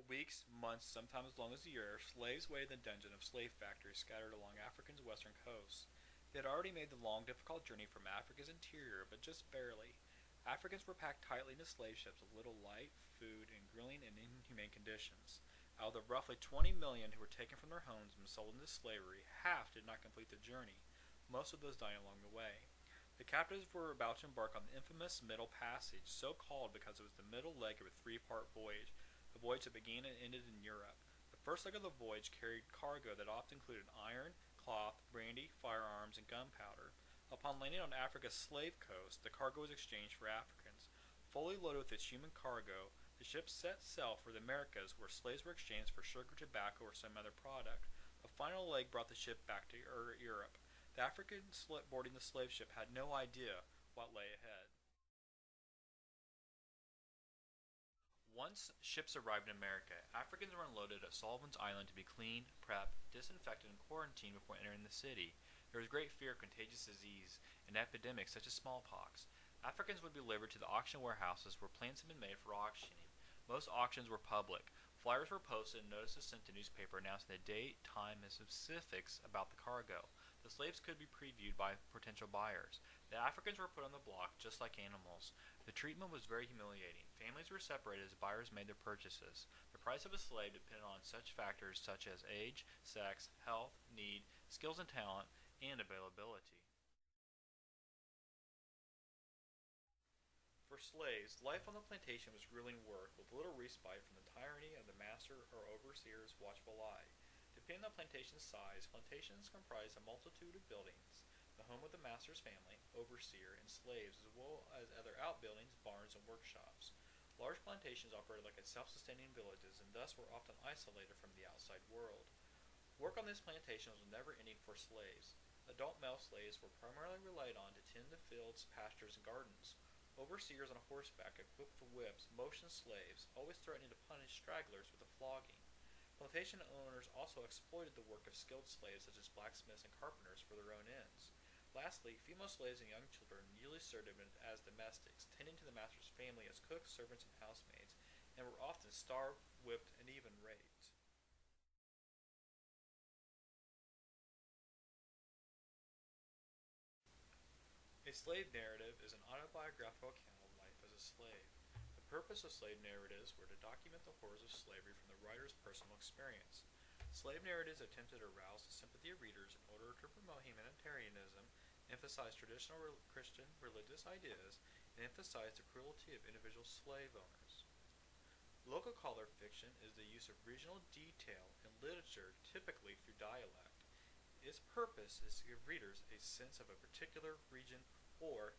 weeks, months, sometimes as long as a year, slaves waited in the dungeon of slave factories scattered along Africa's western coasts. They had already made the long, difficult journey from Africa's interior, but just barely. Africans were packed tightly into slave ships with little light, food, and grueling and inhumane conditions. Out of the roughly 20 million who were taken from their homes and sold into slavery, half did not complete the journey, most of those dying along the way. The captives were about to embark on the infamous Middle Passage, so called because it was the middle leg of a three-part voyage, a voyage that began and ended in Europe. The first leg of the voyage carried cargo that often included iron, cloth, brandy, firearms, and gunpowder. Upon landing on Africa's slave coast, the cargo was exchanged for Africans. Fully loaded with its human cargo, the ship set sail for the Americas, where slaves were exchanged for sugar, tobacco, or some other product. The final leg brought the ship back to Europe. The Africans boarding the slave ship had no idea what lay ahead. Once ships arrived in America, Africans were unloaded at Sullivan's Island to be cleaned, prepped, disinfected, and quarantined before entering the city. There was great fear of contagious disease and epidemics such as smallpox. Africans would be delivered to the auction warehouses where plants had been made for auctioning. Most auctions were public. Flyers were posted and notices sent to newspaper announcing the date, time, and specifics about the cargo. The slaves could be previewed by potential buyers. The Africans were put on the block just like animals. The treatment was very humiliating. Families were separated as buyers made their purchases. The price of a slave depended on such factors such as age, sex, health, need, skills and talent, and availability. For slaves, life on the plantation was grueling work, with little respite from the tyranny of the master or overseer's watchful eye. Depending on the plantation's size, plantations comprised a multitude of buildings, the home of the master's family, overseer, and slaves, as well as other outbuildings, barns, and workshops. Large plantations operated like self-sustaining villages and thus were often isolated from the outside world. Work on these plantations was never ending for slaves. Adult male slaves were primarily relied on to tend the fields, pastures, and gardens. Overseers on horseback, equipped with whips, motioned slaves, always threatening to punish stragglers with a flogging. Plantation owners also exploited the work of skilled slaves such as blacksmiths and carpenters for their own ends. Lastly, female slaves and young children usually served as domestics, tending to the master's family as cooks, servants, and housemaids, and were often starved, whipped, and even raped. A slave narrative is an autobiographical account of life as a slave. The purpose of slave narratives were to document the horrors of slavery from the writer's personal experience. Slave narratives attempted to arouse the sympathy of readers in order to promote humanitarianism, emphasize traditional Christian religious ideas, and emphasize the cruelty of individual slave owners. Local color fiction is the use of regional detail in literature, typically through dialect. Its purpose is to give readers a sense of a particular region or